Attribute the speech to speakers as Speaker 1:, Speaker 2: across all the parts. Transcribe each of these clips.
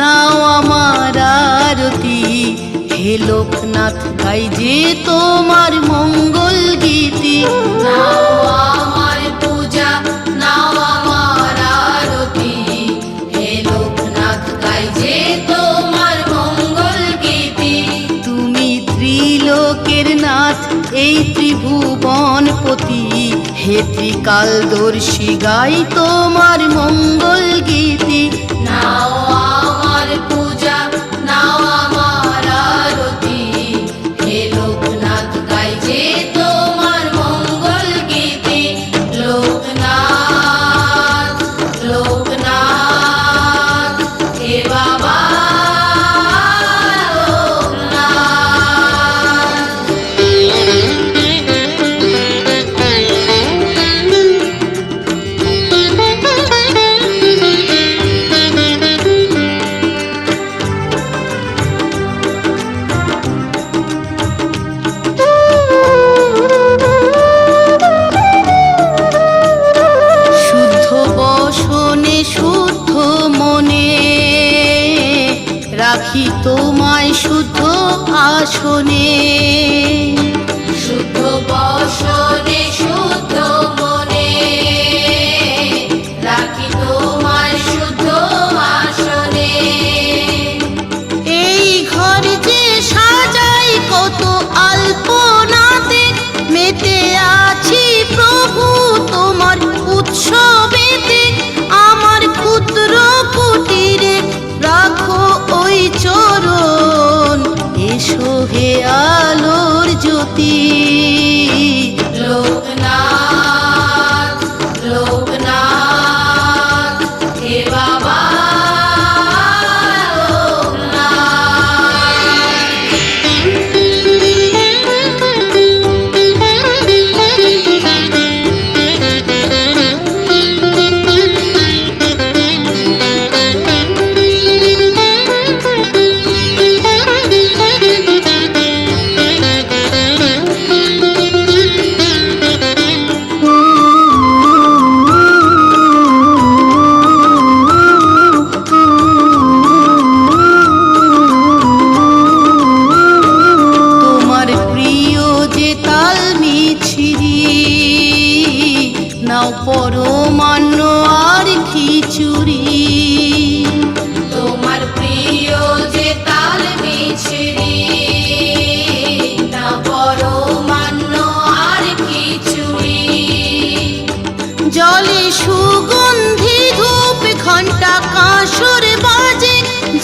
Speaker 1: নাও আমার আরতি, হে লোকনাথ গাই যে তোমার মঙ্গল গীতি।
Speaker 2: নাও আমার পূজা, নাও আমার আরতি, হে লোকনাথ গাই যে তোমার মঙ্গল গীতি।
Speaker 1: তুমি ত্রিলোকের নাথ, এই ত্রিভুবনপতি, হে ত্রিকালদর্শী গাই তোমার মঙ্গল গীতি।
Speaker 2: নাও আমার পূজা, নাও আমার আরতি, হে লোকনাথ গাই যে তোমার মঙ্গল গীতি। লোকনাথ, লোকনাথ, হে বাবা
Speaker 1: রাখি তোমায় শুদ্ধ আসনে,
Speaker 2: শুদ্ধ বসনে শুদ্ধ মনে, রাখি তোমায় শুদ্ধ আসনে।
Speaker 1: এই ঘর যে সাজাই কত আলপনাতে, মেতে আছি প্রভু তোমার উৎসবেতে। আমার ক্ষুদ্র কুটিরে রাখো ওই চরণ, এসো হে আলোর জ্যোতি।
Speaker 2: লোকনাথ, লোকনাথ, হে বাবা
Speaker 1: নাও পরমান্ন আর খিচুড়ি।
Speaker 2: তোমার প্রিয় যে তাল মিছরি, না পরমান্ন আর খিচুড়ি।
Speaker 1: জলে সুগন্ধি ধূপ ঘণ্টা কাঁসর বাজে,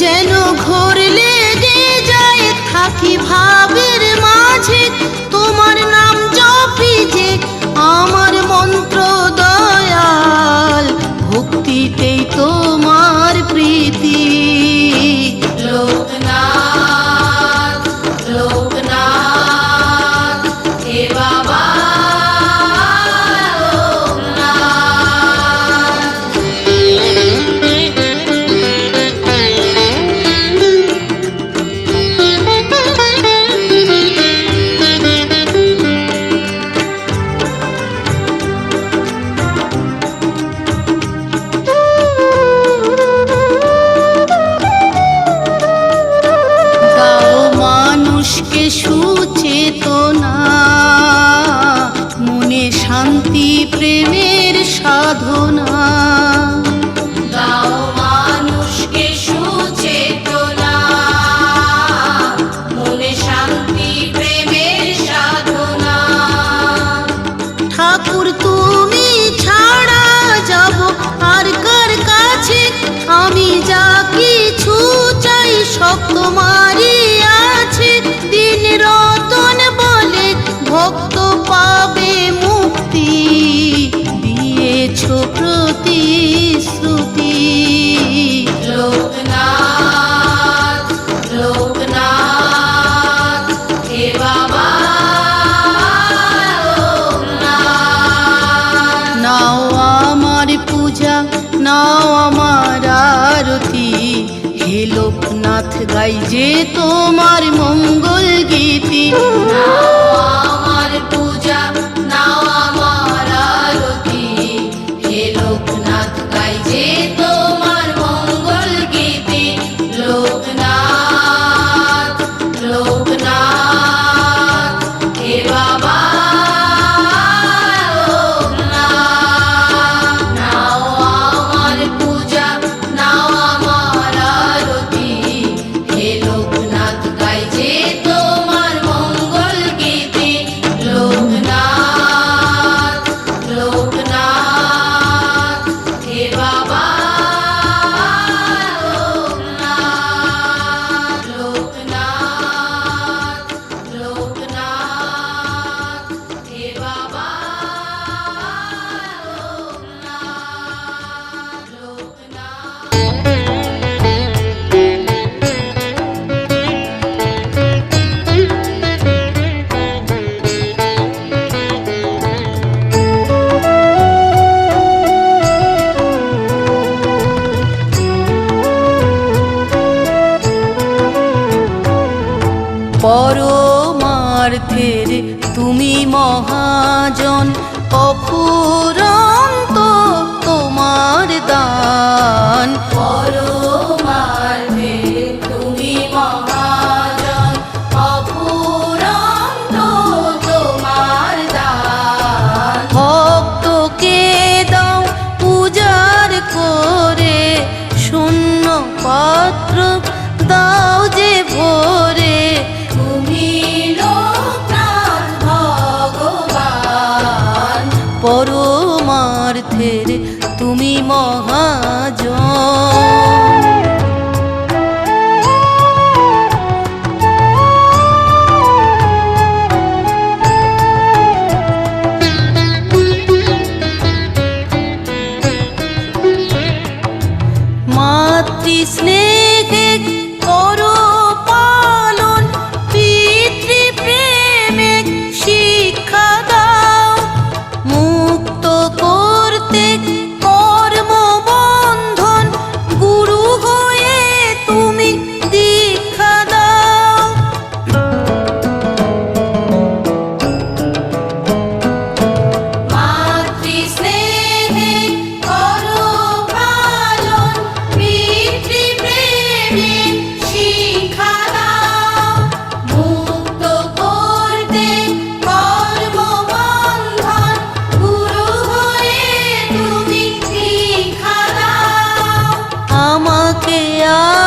Speaker 1: যেন ঘোর লেগে যায় থাকি ভাবের মাঝে। তোমার নাম জপি যে আমার মন্ত্র দয়াল, ভক্তিতেই তোমার প্রীতি।
Speaker 2: লোকনাথ, লোকনাথ, হে বাবা
Speaker 1: সুচেতনা, মনে শান্তি প্রেমের সাধনা।
Speaker 2: দাও মানুষকে সুচেতনা, মনে শান্তি প্রেমের সাধনা।
Speaker 1: ঠাকুর তুমি ছাড়া যাব আর কার কাছে, আমি যা কিছু চাই সব তোমারই আছে। দিন রতন বলে ভক্ত পাবে মুক্তি, দিয়েছ প্রতিশ্রুতি।
Speaker 2: লোকনাথ, লোকনাথ, হে বাবা
Speaker 1: নাও আমার পূজা, নাও আমার আরতি, হে লোকনাথ গাই যে তোমার মঙ্গল গীতি।
Speaker 2: নাও আমার পূজা, নাও আমার আরতি, হে লোকনাথ গাই যে তোমার মঙ্গল গীতি।
Speaker 1: পরমার্থের তুমি মহাজন, অফুরন্ত তোমার দান।
Speaker 2: পরমার্থের তুমি মহাজন, অফুরন্ত তোমার দান।
Speaker 1: ভক্তকে দাও পূজার করে, শূন্য পাত্র দাও যে ভরে।
Speaker 2: তুমি লোকনাথ ভগবান,
Speaker 1: পরমার্থের তুমি মহাজন। মাতৃস্নেহে করো পালন, পিতৃপ্রেমে শিক্ষা দাও। মুক্ত করতে কর্মবন্ধন, গুরু হয়ে তুমি দীক্ষা দাও।
Speaker 2: মাতৃস্নেহে করো পালন, পিতৃপ্রেমে শিক্ষা দাও। মুক্ত করতে কর্মবন্ধন, গুরু হয়ে তুমি দীক্ষা দাও।
Speaker 1: আমাকে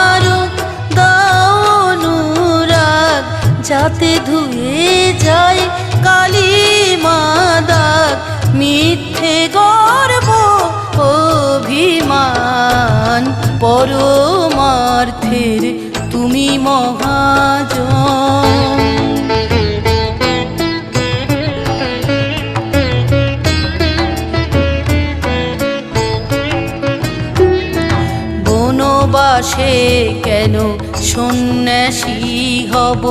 Speaker 1: আরো দাও অনুরাগ, যাতে ধুয়ে যায় কালিমা দাগ। মিথ্যে গর্ব অভিমান, পরমার্থের তুমি মহাজন। বনবাসে কেন সন্ন্যাসী হব,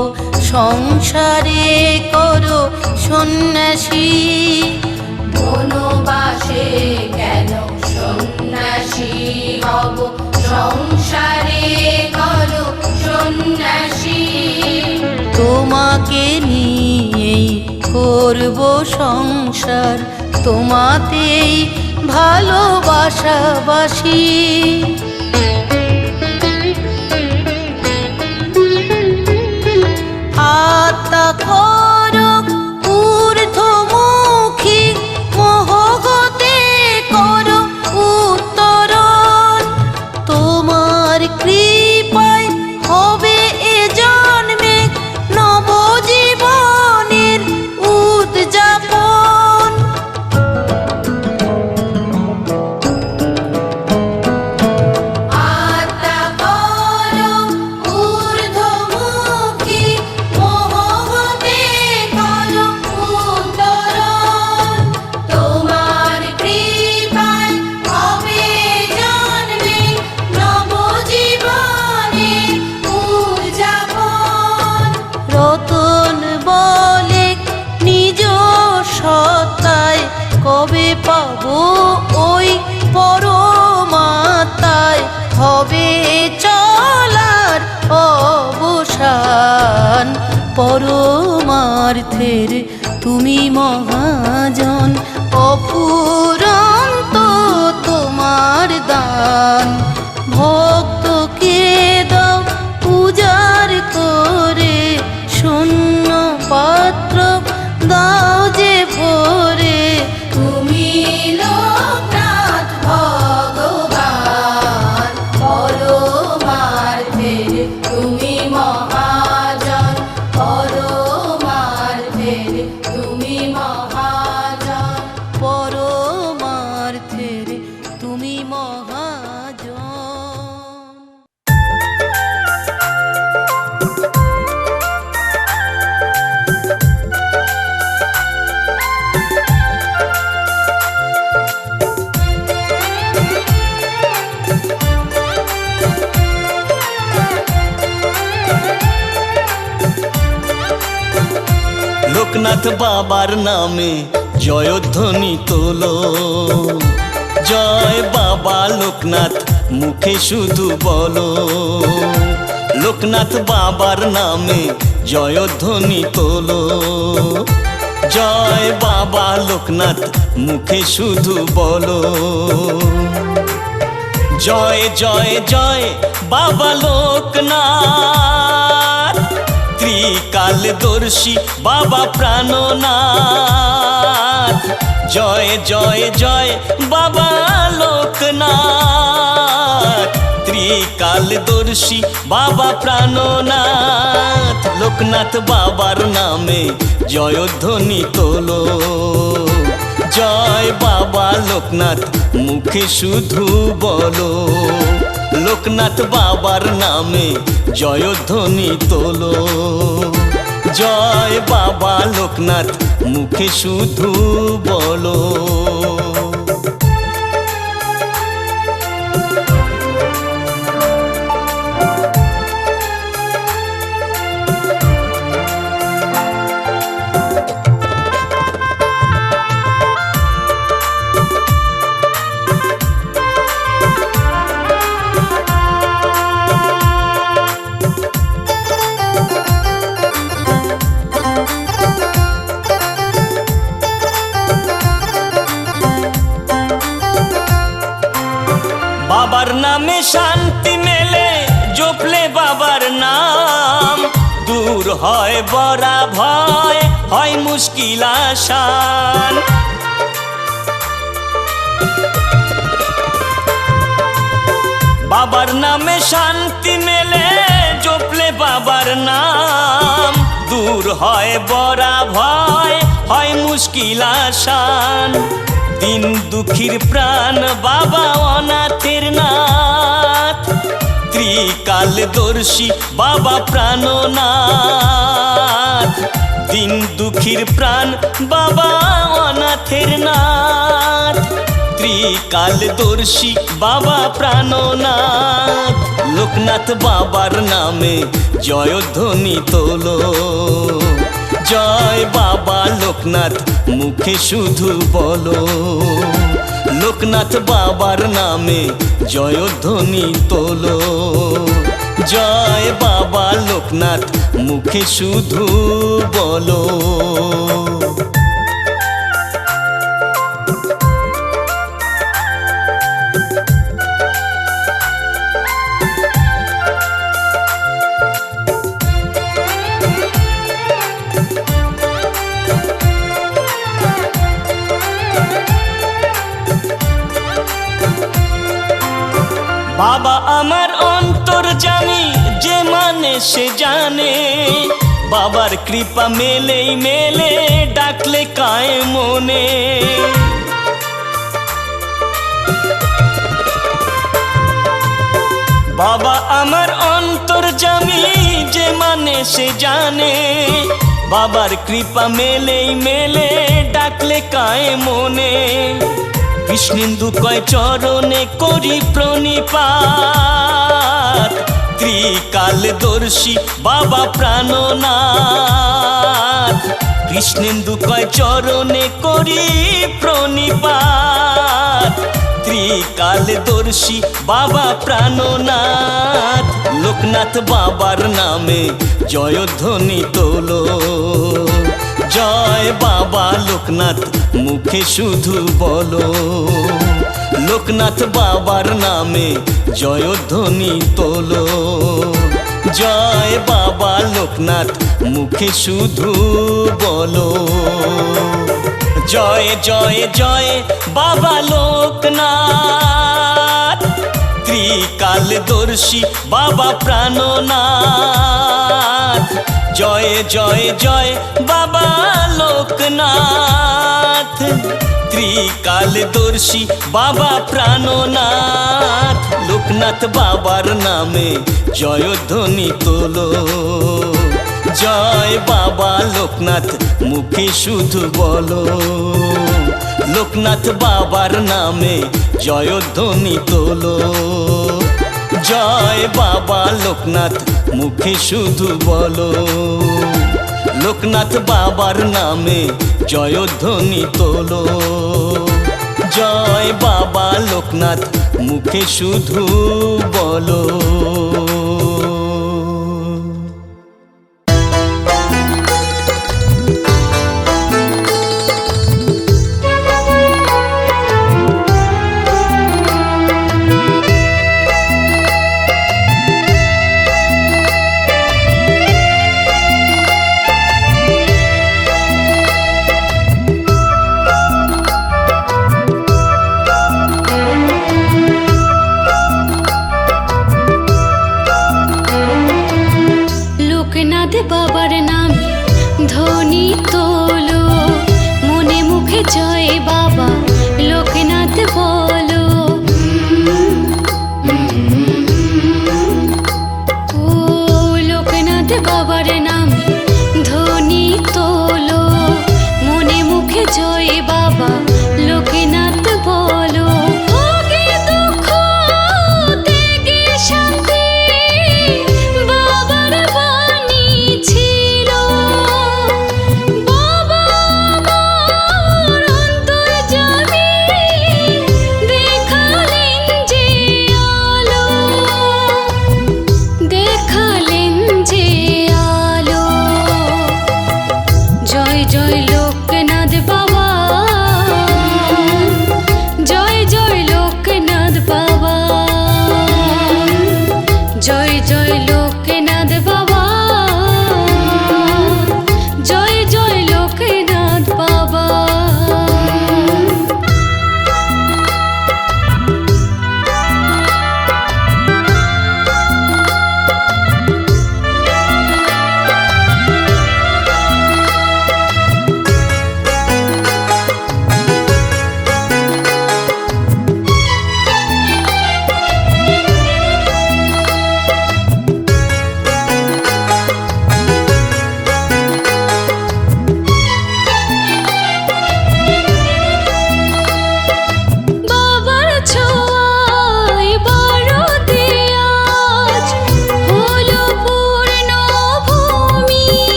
Speaker 1: সংসারে করো সন্ন্যাসী।
Speaker 2: বনবাসে কেন সন্ন্যাসী হব, সংসারে করো সন্ন্যাসী।
Speaker 1: তোমাকে নিয়েই করব সংসার, তোমাতেই ভালোবাসাবাসি। আত্মা করো ঊর্ধ্বমুখী, মোহগতে করো উত্তরণ। তোমার কৃপায় হবে এ জন্মে নবজীবনের উদযাপন।
Speaker 2: আত্মা করো ঊর্ধ্বমুখী, মোহতে করো উত্তরণ। তোমার কৃপায় হবে জন্মে নবজীবনের উদযাপন।
Speaker 1: রতন বলে নিজ সত্তায়, কবে পাবো ওই পরমাত্মায়। হবে চলার অবসান, পরমার্থের তুমি মহাজন। অফুরন্ত তোমার দান, ভক্তকে দাও পূজার করে। শূন্য পাত্র দাও যে ভরে।
Speaker 2: তুমি লোকনাথ ভগবান, পরমার্থের তুমি মহাজন। পরমার্থের তুমি মহাজন,
Speaker 1: পরমার্থের তুমি মহাজন।
Speaker 3: লোকনাথ বাবার নামে জয়ধ্বনি তোলো, জয় বাবা লোকনাথ মুখে শুধু বলো। লোকনাথ বাবার নামে জয়ধ্বনি তোলো। জয় বাবা লোকনাথ মুখে শুধু বলো, জয় জয় জয় বাবা লোকনাথ, ত্রিকালদর্শী বাবা প্রাণনাথ। জয় জয় জয় বাবা লোকনাথ, ত্রিকালদর্শী বাবা প্রাণনাথ। লোকনাথ বাবার নামে জয়ধ্বনি তোলো, জয় বাবা লোকনাথ মুখে শুধু বলো। লোকনাথ বাবার নামে জয়ধ্বনি তোলো, জয় বাবা লোকনাথ মুখে শুধু বলো। বাবার নামে শান্তি মেলে, জপলে বাবার নাম, দূর হয় বড়া ভয়, হয় মুশকিল আসান। বাবার নামে শান্তি মেলে, জপলে বাবার নাম, দূর হয় বড়া ভয়, হয় মুশকিল আসান। দিন দুঃখীর প্রাণ বাবা অনাথের নাথ, ত্রিকালদর্শী বাবা প্রাণনাথ। দিন দুঃখীর প্রাণ বাবা অনাথের নাথ, ত্রিকালদর্শী বাবা প্রাণনাথ। লোকনাথ বাবার নামে জয়ধ্বনি তোলো, জয় বাবা লোকনাথ মুখে শুধু বলো। লোকনাথ বাবার নামে জয়ধ্বনি তোলো, জয় বাবা লোকনাথ মুখে শুধু বলো। বাবা আমার অন্তর্যামী, যে মানে সে জানে, বাবার কৃপা মেলেই মেলে, ডাকলে কায় মনে। বাবা আমার অন্তর্যামী, যে মানে সে জানে, বাবার কৃপা মেলেই মেলে, ডাকলে কায় মনে। কৃষ্ণেন্দু কয় চরণে করি প্রণিপাত, ত্রিকালদর্শী বাবা প্রাণনাথ। কৃষ্ণেন্দু কয় চরণে করি প্রণিপাত, ত্রিকালদর্শী বাবা প্রাণনাথ। লোকনাথ বাবার নামে জয়ধ্বনি তোলো, জয় বাবা লোকনাথ মুখে শুধু বলো। লোকনাথ বাবার নামে জয়ধ্বনি তোলো, জয় বাবা লোকনাথ মুখে শুধু বলো। জয় জয় জয় বাবা লোকনাথ, ত্রিকালদর্শী বাবা প্রাণনাথ। জয় জয় জয় বাবা লোকনাথ, ত্রিকালদর্শী বাবা প্রাণনাথ। লোকনাথ বাবার নামে জয়ধ্বনি তোলো, জয় বাবা লোকনাথ মুখে শুধু বলো। লোকনাথ বাবার নামে জয়ধ্বনি তোলো, জয় বাবা লোকনাথ মুখে শুধু বলো। লোকনাথ বাবার নামে জয়ধ্বনি তোলো, জয় বাবা লোকনাথ মুখে শুধু বলো।
Speaker 4: লোকনাথ বাবার নামে ধ্বনি তোলো, মনে মুখে জয় বাবা লোকনাথ বলো। ও লোকনাথ বাবার নামে ধ্বনি তোলো, মনে মুখে জয় বাবা লোকনাথ বলো। ভোগে দুঃখ ত্যাগে শান্তি বাবার বাণী ছিল, বাবা আমার অন্তর্যামী দেখালেন যে আলো, দেখালেন যে আলো। জয় জয় লোকনাথ বাবা, জয় জয় লোকনাথ বাবা, জয় জয় লোকনাথ বাবা, জয় জয় লোকনাথ বাবা।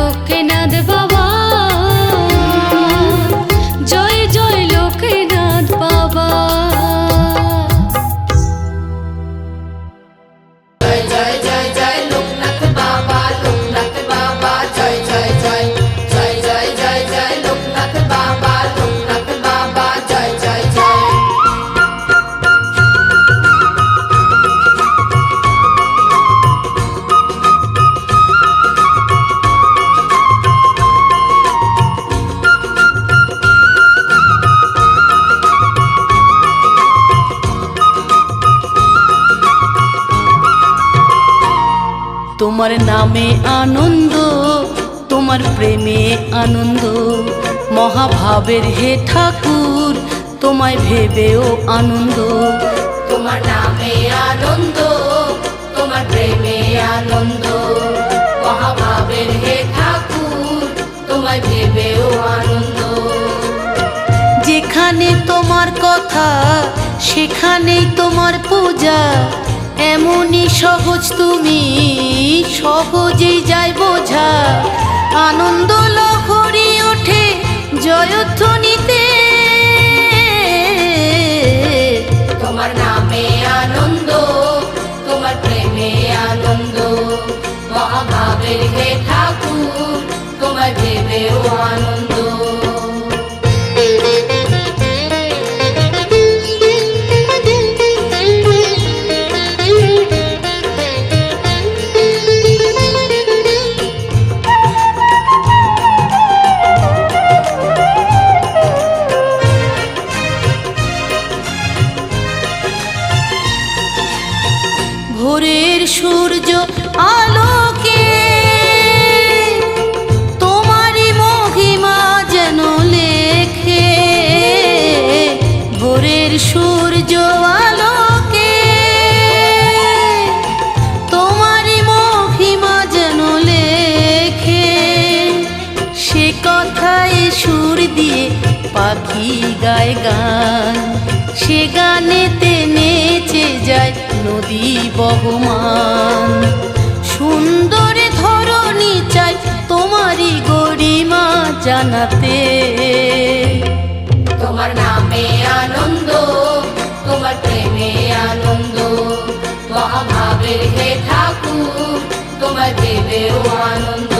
Speaker 4: লোকনাথ বাবা, জয় জয় লোকনাথ বাবা।
Speaker 2: জয় জয় জয় জয় লোকনাথ বাবা, লোকনাথ বাবা জয় জয় জয়। জয় জয় জয় জয় লোকনাথ বাবা, লোকনাথ বাবা জয় জয় জয়।
Speaker 1: তোমার নামে আনন্দ, তোমার প্রেমে আনন্দ, মহাভাবের হে ঠাকুর তোমায় ভেবেও আনন্দ।
Speaker 2: তোমার নামে আনন্দ, তোমার প্রেমে আনন্দ, মহাভাবের হে ঠাকুর তোমায় ভেবেও আনন্দ।
Speaker 1: যেখানে তোমার কথা সেখানেই তোমার পূজা, এমনই সহজ তুমি সহজেই যায় বোঝা। আনন্দ লহরী ওঠে জয়ধ্বনিতে,
Speaker 2: তোমার নামে আনন্দ, তোমার প্রেমে আনন্দ, মহাভাবের হে ঠাকুর তোমায় ভেবেও আনন্দ।
Speaker 1: ভোরের সূর্য আলোকে তোমারই মহিমা যেন লেখে। ভোরের সূর্য আলোকে তোমারই মহিমা যেন লেখে। সে কথায় সুর দিয়ে পাখি গায় গান, সে গানেতে নেচে যায় নদী বহমান। সুন্দর ধরণী চাই তোমারই গরিমা জানাতে।
Speaker 2: তোমার নামে আনন্দ, তোমার প্রেমে আনন্দ, মহাভাবের হে ঠাকুর তোমায় ভেবেও আনন্দ।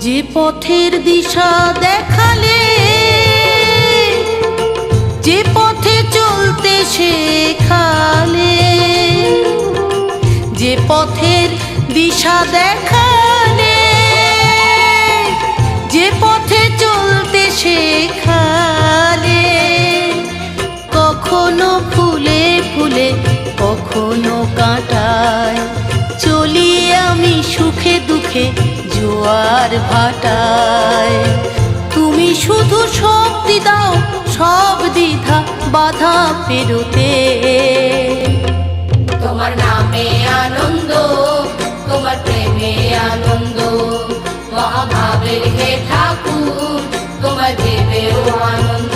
Speaker 1: যে পথের দিশা দেখালে, যে পথে চলতে শেখালে, যে পথের দিশা দেখালে, যে পথে চলতে শেখালে। কখনো ফুলে ফুলে কখনো কাঁটায় চলি আমি সুখে দুঃখে জোয়ার ভাটায়। তুমি শুধু শক্তি দাও সব দ্বিধা বাধা পেরোতে।
Speaker 2: তোমার নামে আনন্দ, তোমার প্রেমে আনন্দ, মহাভাবের হে ঠাকুর তোমায় ভেবেও আনন্দ।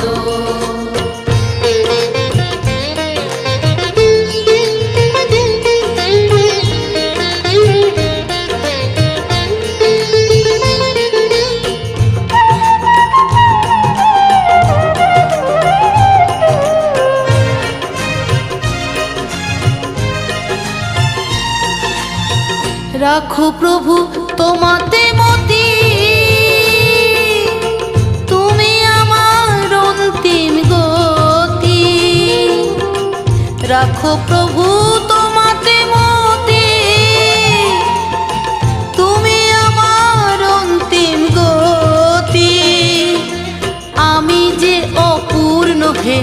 Speaker 1: রাখো প্রভু তোমাতে মতি, তুমি আমার অন্তিম গতি। রাখো প্রভু তোমাতে মতি, তুমি আমার অন্তিম গতি। আমি যে অপূর্ণ হে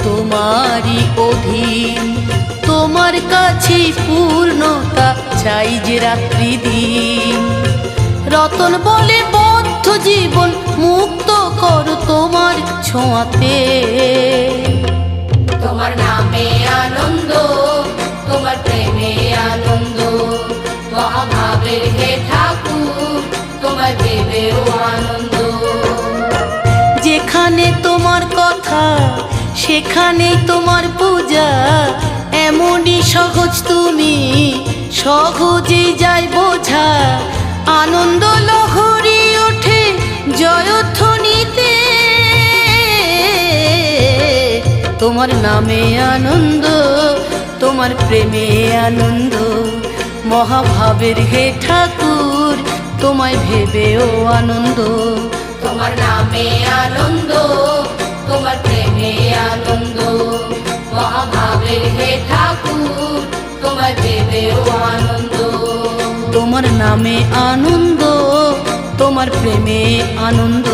Speaker 1: তোমারই অধীন, তোমার কাছে পূর্ণতা কাটাই যে রাত্রি দিন। রতন বলে বদ্ধ জীবন মুক্ত করো তোমার ছোঁয়াতে।
Speaker 2: তোমার নামে আনন্দ, তোমার প্রেমে আনন্দ, মহাভাবের হে ঠাকুর তোমার ভেবেও আনন্দ।
Speaker 1: যেখানে তোমার কথা সেখানেই তোমার পূজা, এমনই সহজ তুমি সহজেই যায় বোঝা। আনন্দ লহরী ওঠে জয়ধ্বনিতে, তোমার নামে আনন্দ, তোমার প্রেমে আনন্দ, মহাভাবের হে ঠাকুর তোমায় ভেবেও আনন্দ।
Speaker 2: তোমার নামে আনন্দ, তোমার প্রেমে আনন্দ, মহাভাবের হে ঠাকুর তোমার ভেবেও আনন্দ।
Speaker 1: তোমার নামে আনন্দ, তোমার প্রেমে আনন্দ,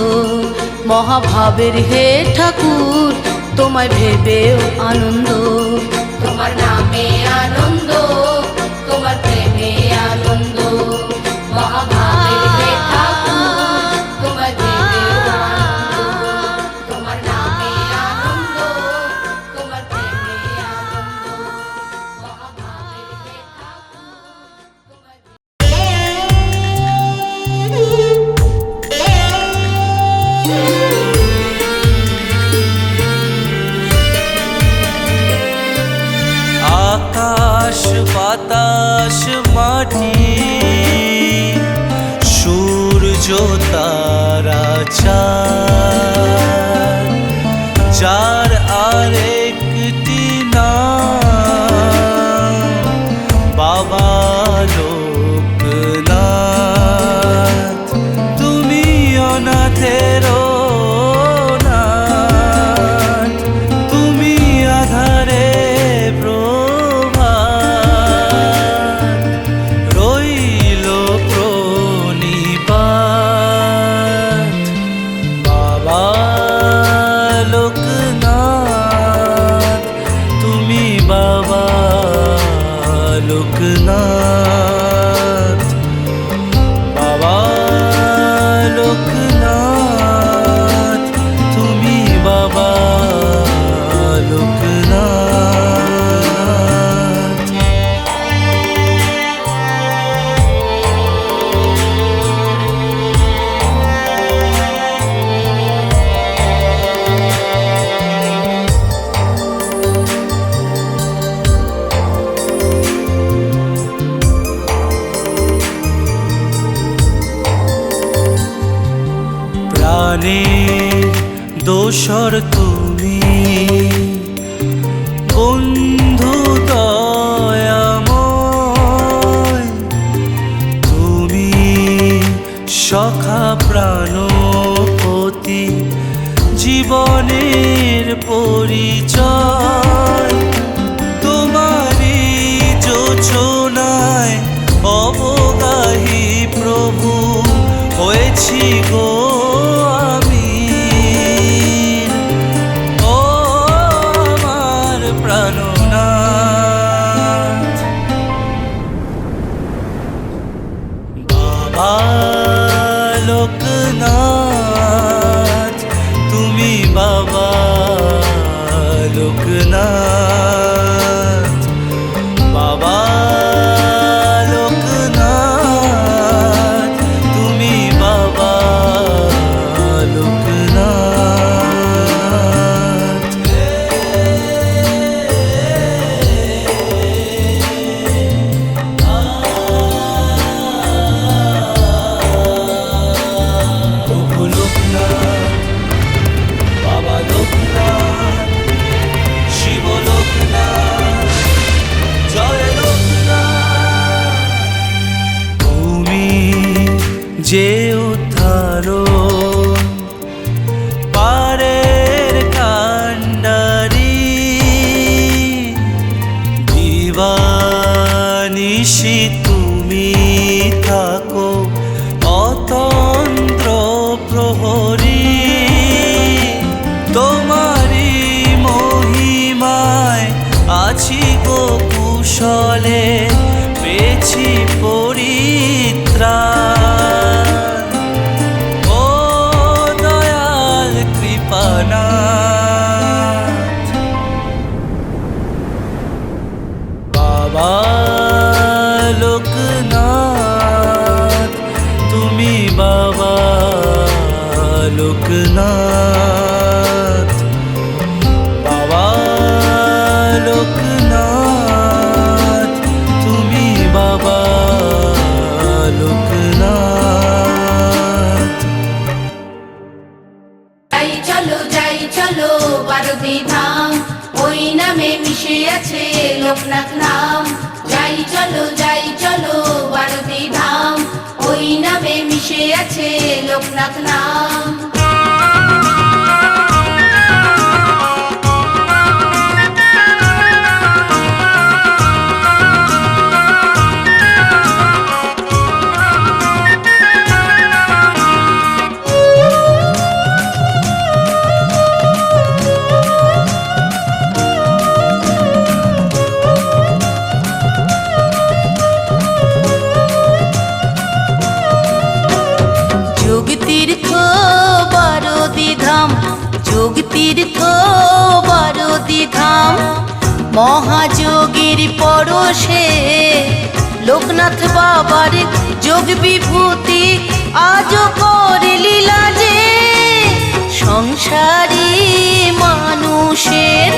Speaker 1: মহাভাবের হে ঠাকুর তোমায় ভেবেও আনন্দ।
Speaker 2: তোমার নামে আনন্দ, তোমার প্রেমে আনন্দ, মহাভাবের হে ঠাকুর তোমার ভেবেও আনন্দ। তোমার নামে আনন্দ, তোমার প্রেমে আনন্দ, মহাভাবের হে ঠাকুর তোমার
Speaker 3: আকাশ বাতাস মাটি সূর্য তারা চাঁদ, যার আরেকটি নাম বাবা লোকনাথ। তুমি অনাথের নাথ, তুমি আধারে রইল প্রণিপাত। বাবা লোকনাথ, তুমি বাবা লোকনাথ, বাবা লোকনাথ, তুমি বাবা লোকনাথ। প্রাণের দোসর তুমি, বন্ধু দয়াময়, তুমি সখা প্রাণপতি, জীবনের পরিচয়। তোমারই যোচনায় অবগাহী প্রভু হয়েছি গো আমি। ও আমার প্রাণনাথ, বাবা লোকনাথ, তুমি বাবা লোকনাথ, বাবা লোকনাথ, তুমি বাবা লোকনাথ। প্রভু লোকনাথ, বাবা লোকনাথ, শিব লোকনাথ, জয় লোকনাথ। তুমি যে উদ্ধারণ পারের কাণ্ডারি, দিবানিশি তুমি থাকো অতন্ত্র প্রহরী। তোমারি মহিমায় আছি গো কুশলে, পেয়েছি বাবা লোকনাথ, বাবা লোকনাথ, তুমি বাবা লোকনাথ।
Speaker 2: যাই চলো বারোদি ধাম, ওই নামে মিশে আছে লোকনাথ নাম। যাই চলো বারোদি ধাম, ওই নামে মিশে আছে লোকনাথ নাম।
Speaker 1: যোগতীর্থ বারোদি ধাম, যোগতীর্থ বারোদি ধাম, মহাযোগীর পরশে লোকনাথ বাবার যোগ বিভূতি আজও করে লীলা যে। সংসারী মানুষের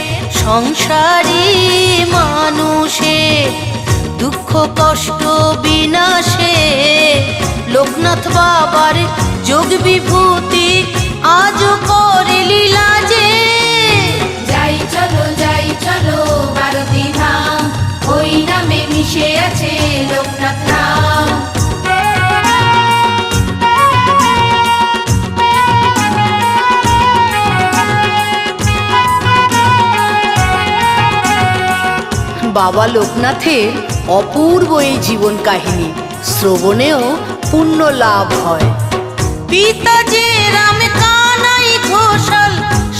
Speaker 1: দুঃখ কষ্ট বিনাশে লোকনাথ বাবার যোগ বিভূতি আজও করে লীলা যে।
Speaker 2: যাই চলো বারোদি ধাম, ওই নামে মিশে আছে লোকনাথ নাম।
Speaker 1: বাবা লোকনাথের অপূর্ব এই জীবন কাহিনী শ্রবণেও পুণ্য লাভ হয়। পিতা যে রাম কানাই ঘোষাল,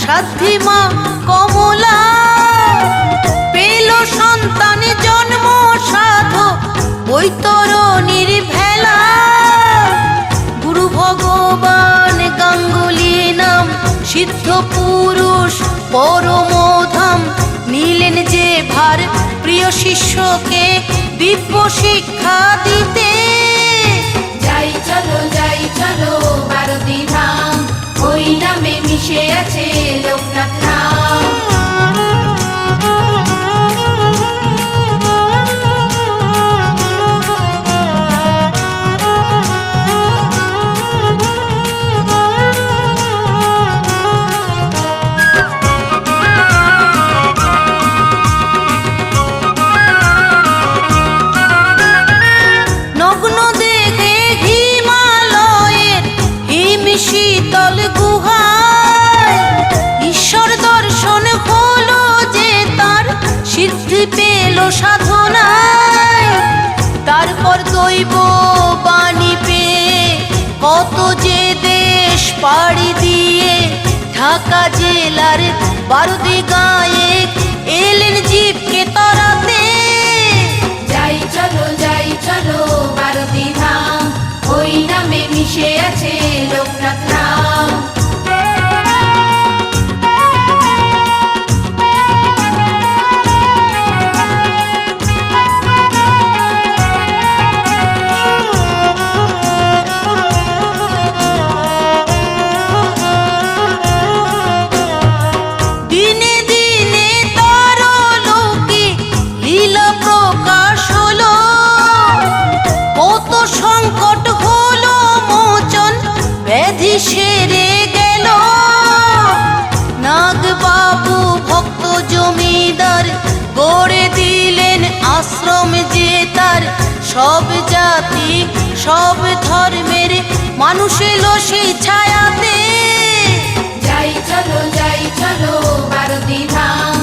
Speaker 1: সাধ্বী মা কমলা, পেল সন্তান জন্ম সাধো বৈতরণীর ভেলা। গুরু ভগবান গাঙ্গুলি নাম, সিদ্ধ পুরুষ পরমধাম, নিলেন যে ভার প্রিয় শিষ্যকে দিব্য শিক্ষা দিতে।
Speaker 2: যাই চলো বারোদি ধাম, ওই নামে মিশে আছে লোকনাথ নাম।
Speaker 1: শীতল গুহায় ঈশ্বর দর্শন হলো যে তার, সিদ্ধি পেল সাধনায়। তারপর দৈব বাণী পেয়ে কত যে দেশ পাড়ি দিয়ে ঢাকা জেলার বারোদি গায়ে এলেন জীবকে তরাতে।
Speaker 2: যাই চলো বারোদি ধাম, ওই নামে মিশে আছে লোকনাথ নাম।
Speaker 1: দিনে দিনে তার লোকে লীলা প্রকাশ হলো, কত সংকট হলো মোচন, ব্যাধি সেরে গেল। নাগবাবু ভক্ত জমিদার গড়ে দিলেন আশ্রম যে তার, সব জাতি সব ধর্মের মানুষ এলো সেই ছায়াতে।
Speaker 2: যাই চলো বারোদি ধাম,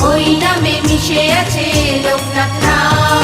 Speaker 2: ওই নামে মিশে আছে লোকনাথ নাম।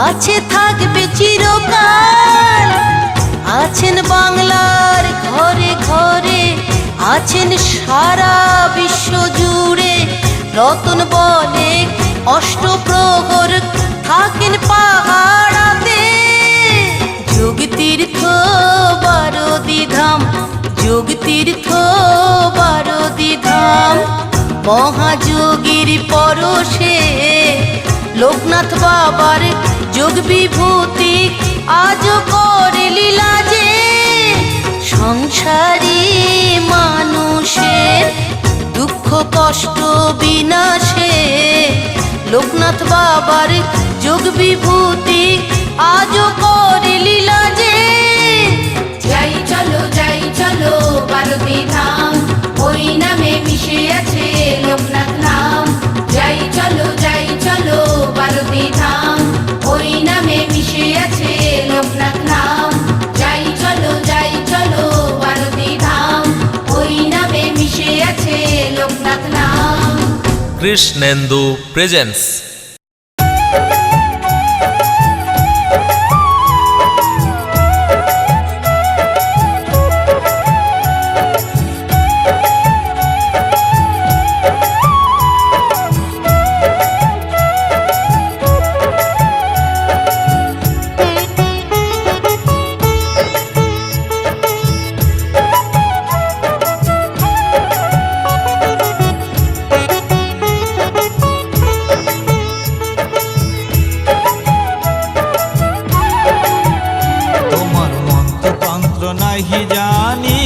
Speaker 1: আছে থাকবে চিরকাল। আছেন বাংলার ঘরে ঘরে, আছেন সারা বিশ্ব জুড়ে। রতন বলে অষ্টপ্রহর থাকেন পাহাড়াতে। যোগ তীর্থ বারোদি ধাম, যোগ তীর্থ বারোদি ধাম। মহাযোগীর পরশে লোকনাথ বাবার যোগ বিভূতি আজও করে লীলা যে। সংসারী মানুষের দুঃখ কষ্ট বিনাশে লোকনাথ বাবার যোগ বিভূতি আজও করে লীলা যে।
Speaker 2: যাই চলো বারোদি ধাম, ওই নামে মিশে আছে লোকনাথ নাম। যাই চলো বারোদি ধাম, ওই নামে মিশে আছে লোকনাথ নাম। যাই চলো বারোদি ধাম, ওই নামে মিশে আছে লোকনাথ নাম।
Speaker 5: কৃষ্ণেন্দু প্রেজেন্টস।
Speaker 6: নাহি জানি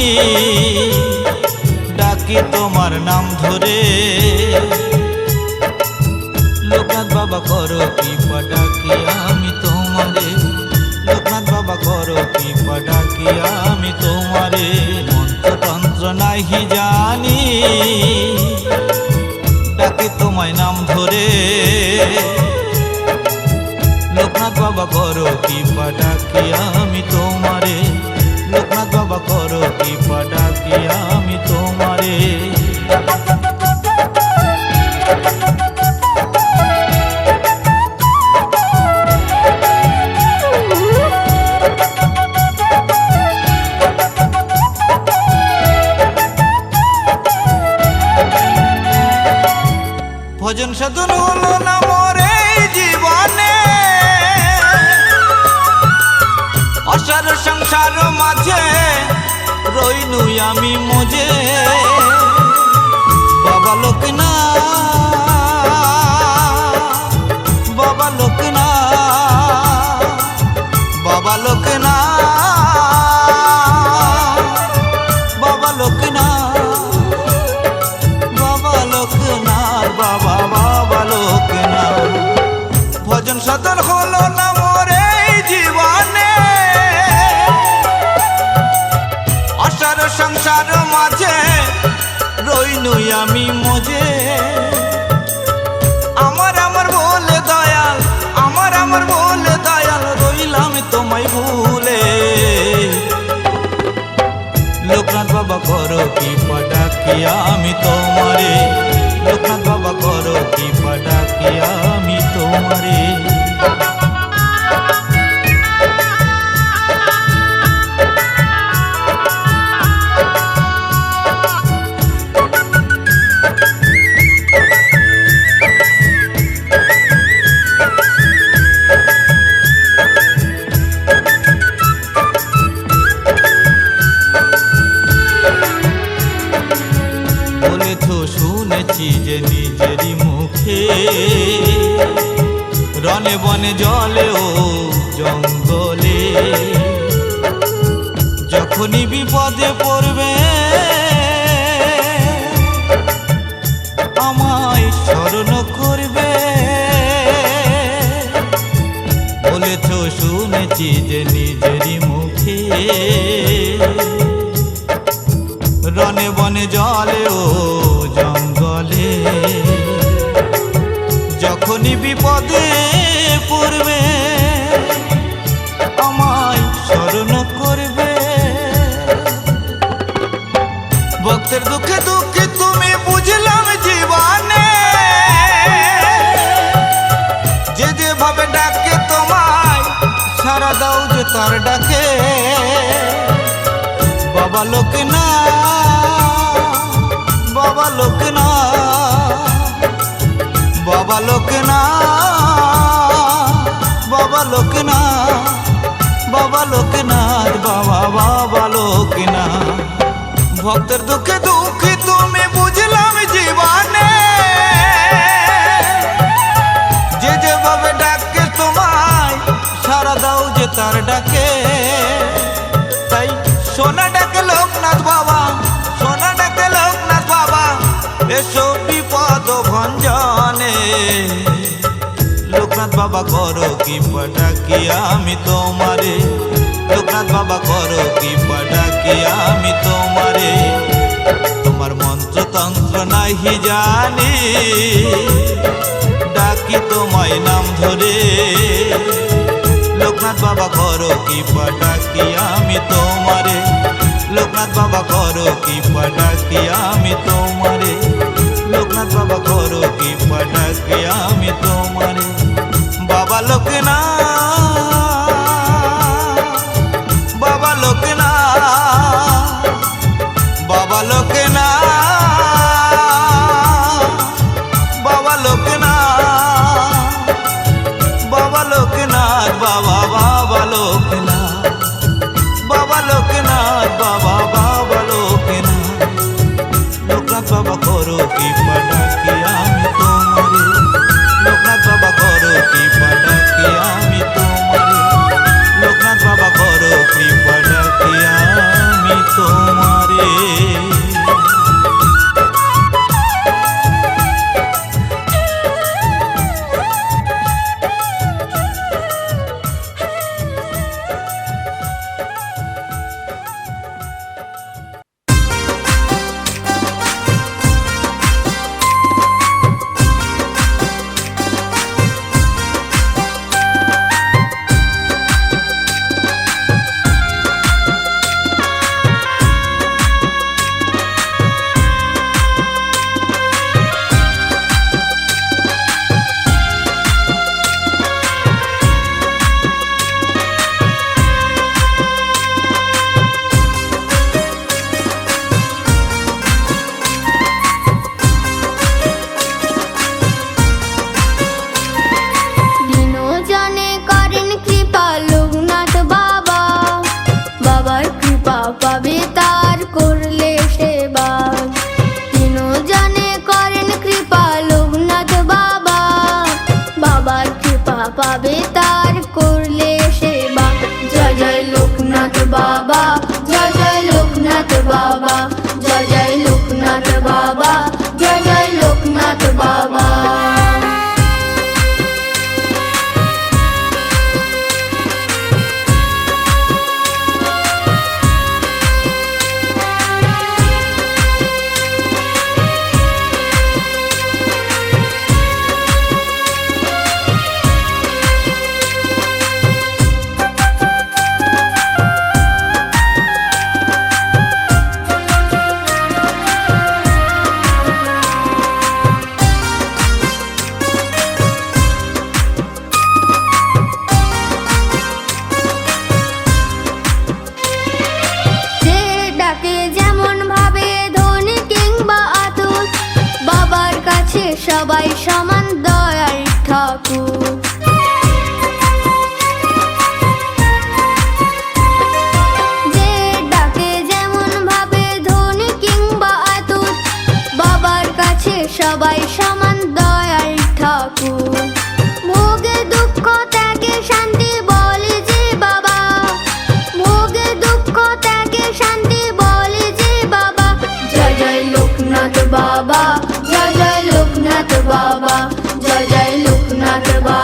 Speaker 6: ডাকি তোমার নাম ধরে। লোকনাথ বাবা করো কৃপা ডাকি আমি তোমারে। লোকনাথ বাবা করো কৃপা ডাকি আমি তোমারে। মন্ত্রতন্ত্র নাহি জানি ডাকি তোমায় নাম ধরে। লোকনাথ বাবা করো কৃপা ডাকি আমি তোমারে। লোকনাথ বাবা করো কৃপা ডাকি আমি তোমারে। ভজন সাধন হলো না মোরে জীবনে। অসার সংসার মাঝে রইনু আমি মজে। বাবা লোকনাথ, বাবা লোকনাথ, বাবা লোকনাথ, বাবা লোকনাথ, বাবা লোকনাথ, বাবা বাবা লোকনাথ। ভজন সাধন হলো না মোরে জীবনে। অসার সংসার মাঝে রইনু আমি মজে। আমার বলে দয়াল, আমার বলে দয়াল রইলাম তোমায় ভুলে। লোকনাথ বাবা করো কৃপা ডাকি আমি তোমারে। লোকনাথ বাবা করো কৃপা ডাকি আমি তোমারে। শুনেছি যে নিজেরই মুখে রনে বনে জলে ও জঙ্গলে যখনই বিপদে পড়বে আমায় স্মরণ করবে। বলেছ শুনেছি যে নিজেরই মুখে রনে বনে জলে ও জঙ্গলে যখনই বিপদে পড়বে আমায় স্মরণ করবে। ভক্তের দুঃখে দুঃখে তুমি বুঝলাম জীবনে যে যেভাবে ডাকে তোমায় সারা দাও যে তার ডাকে। বাবা লোকনাথ, বাবা লোকনাথ, বাবা লোকনাথ, বাবা লোকনাথ, বাবা লোকনাথ, বাবা বাবা লোকনাথ। ভক্তের দুঃখে দুঃখী তুমি বুঝলাম জীবনে, যে যেভাবে ডাকে তোমায় সারা দাও যে তার ডাকে। তাই সোনা ডাকে লোকনাথ বাবা, সোনা ডাকে লোকনাথ বাবা, এসো বিপদ ভঞ্জনে। লোকনাথ বাবা করো কি ডাকি আমি তোমারে, লোকনাথ বাবা করো কি ডাকি আমি তোমারে। তোমার মন্ত্রতন্ত্র নাহি জানি, ডাকি তোমায় নাম ধরে। লোকনাথ বাবা করো কি ডাকি আমি তোমারে, লোকনাথ বাবা করো কি ডাকি আমি তোমারে, লোকনাথ বাবা করো কি ডাকি আমি তোমারে। বাবা লোকনাথ, বাবা লোকনাথ, বাবা লোকনাথ, বাবা লোকনাথ, বাবা লোকনাথ, বাবা বাবা লোকনাথ, বাবা লোকনাথ, বাবা বাবা লোকনাথ। লোকনাথ বাবা করো কি ডাকি আমি তোমারে, লোকনাথ বাবা করো কি ডাকি আমি তোমারে, লোকনাথ বাবা করো কি ডাকি আমি তোমারে।
Speaker 7: পাবে তার করলে সেবা। জয় জয় লোকনাথ বাবা, জয় জয় লোকনাথ বাবা, জয় জয় লোকনাথ বাবা, জয় জয় লোকনাথ বাবা। সবাই সমান দয়ার ঠাকুর। যে ডাকে যেমন ভাবে ধনী কিংবা আতুর, বাবার কাছে সবাই সমান দয়ার ঠাকুর। ভোগে দুঃখ ত্যাগে শান্তি বলে যে বাবা, ভোগে দুঃখ ত্যাগে শান্তি বলে যে বাবা। জয় জয় লোকনাথ বাবা, জয় জয় লোকনাথ বাবা, জয় জয় লোকনাথ বাবা।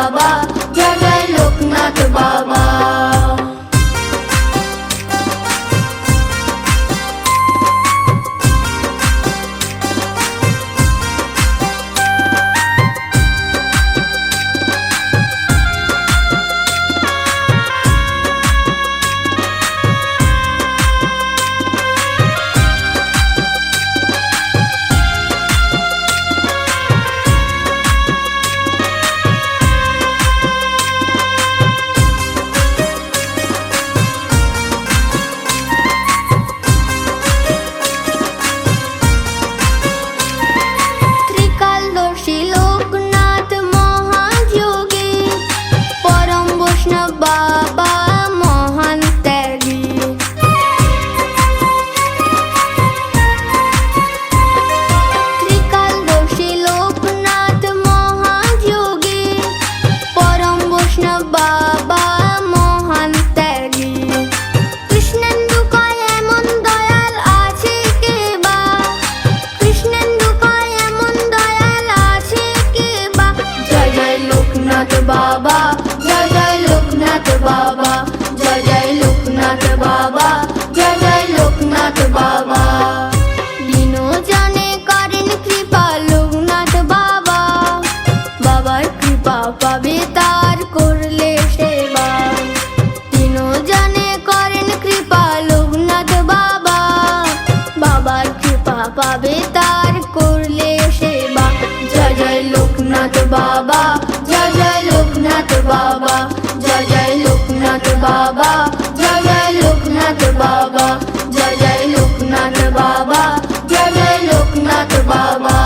Speaker 7: লোকনাথ বাবা, জয় জয় লোকনাথ বাবা, জয় জয় লোকনাথ বাবা, জয় জয় লোকনাথ বাবা।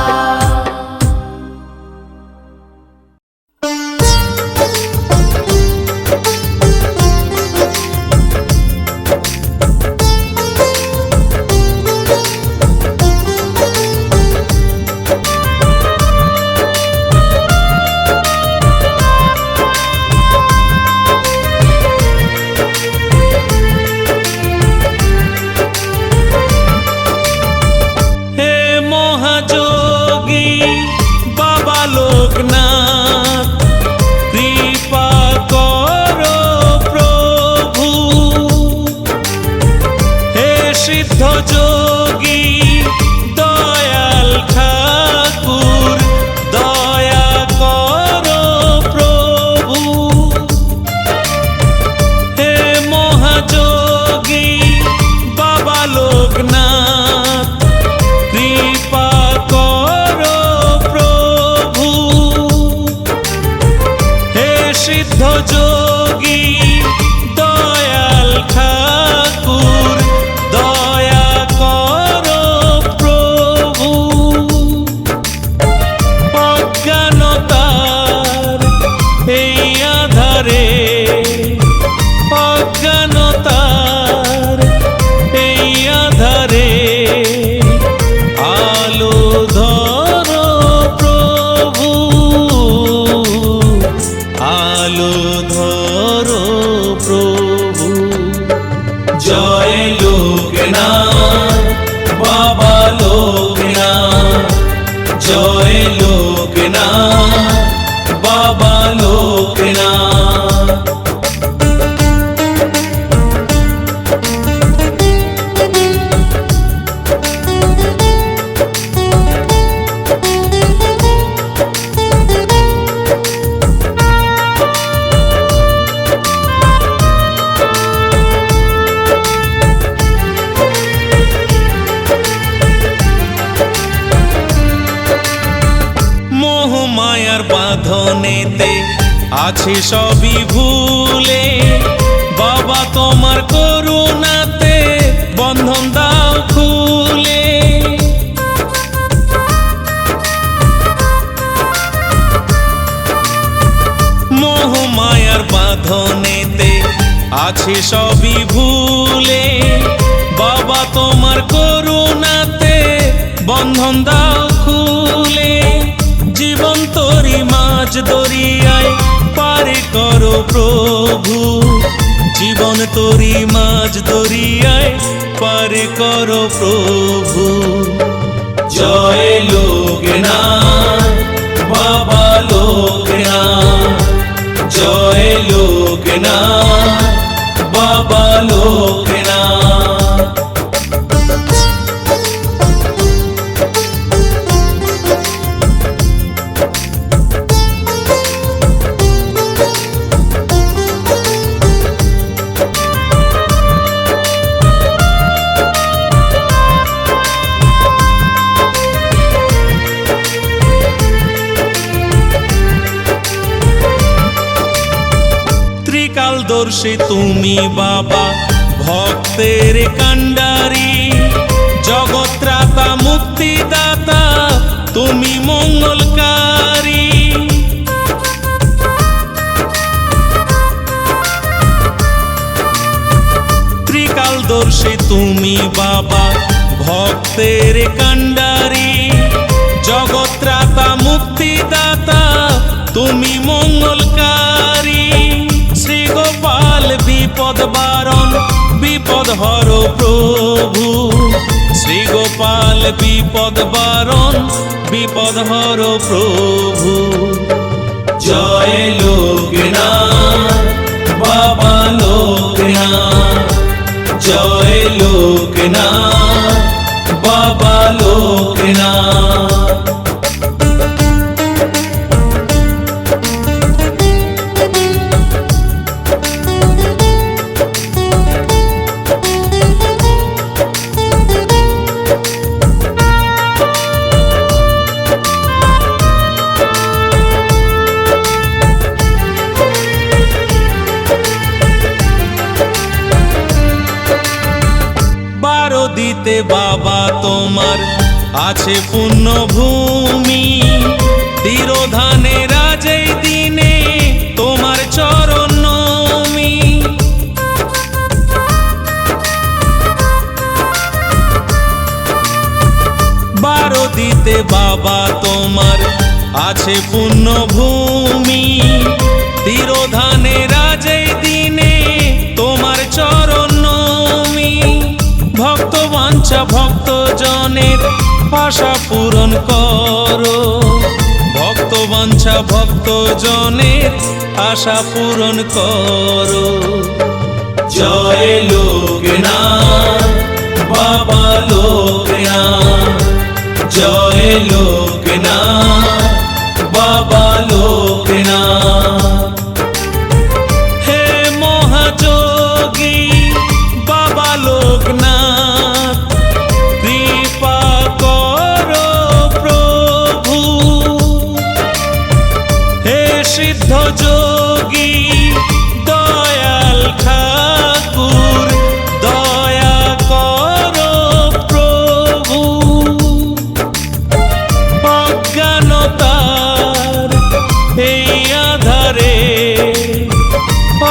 Speaker 8: আছি সবই ভুলে, বাবা তোমার করুণাতে বন্ধন দাও খুলে। মোহমায়ার বাঁধনেতে আছি সবই ভুলে, বাবা তোমার করুণাতে বন্ধন দাও খুলে। জীবন তোরি মাঝ দরিয়ায় পার করো প্রভু, জীবন তোরি মাঝ দরিয়ায় পার করো প্রভু। জয় লোকনাথ বাবা লোকনাথ, জয় লোকনাথ বাবা লোকনাথ। ত্রিকালদর্শী তুমি বাবা ভক্তের কান্ডারি, জগৎত্রাতা মুক্তিদাতা তুমি মঙ্গলকারী। ত্রিকালদর্শী তুমি বাবা ভক্তের কান্ডারি, জগৎত্রাতা মুক্তিদাতা তুমি মঙ্গলকারী। শ্রী গোপাল বিপদ বারণ বিপদ হর প্রভু, শ্রী গোপাল বিপদ বারণ বিপদ হর প্রভু। জয় লোকনাথ বাবা লোকনাথ, জয় লোকনাথ বাবা লোকনাথ। দিতে বাবা তোমার আছে পুণ্যভূমি, তিরোধানের আজই দিনে তোমার চরণ নমি। বারো দিতে বাবা তোমার আছে পুণ্যভূমি, তিরোধানের আজই দিনে তোমার চরণ নমি। ভক্ত বাঞ্ছা ভক্ত জনের আশা পূরণ করো, ভক্ত বাঞ্ছা ভক্ত জনের আশা পূরণ করো। জয় লোকনাথ বাবা লোকনাথ, জয় লোকনাথ বাবা লোকনাথ। হে মহাযোগী বাবা লোকনাথ, কৃপা করো প্রভু। হে সিদ্ধ যোগী দয়াল ঠাকুর, দয়া করো প্রভু। অজ্ঞানতার এই আধারে,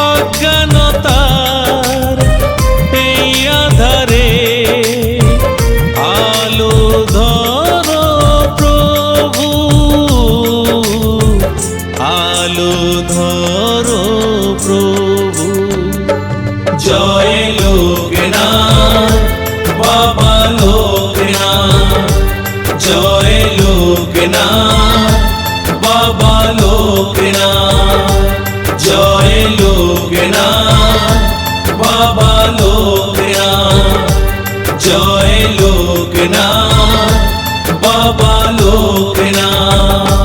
Speaker 8: অজ্ঞানতার এই আধারে আলো ধরো প্রভু, আলো ধরো প্রভু। জয় লোকনাথ বাবা লোকনাথ, জয় লোকনাথ বাবা লোকনাথ, জয় লোকনাথ বাবা লোকনাথ, জয় লোকনাথ বাবা লোকনাথ।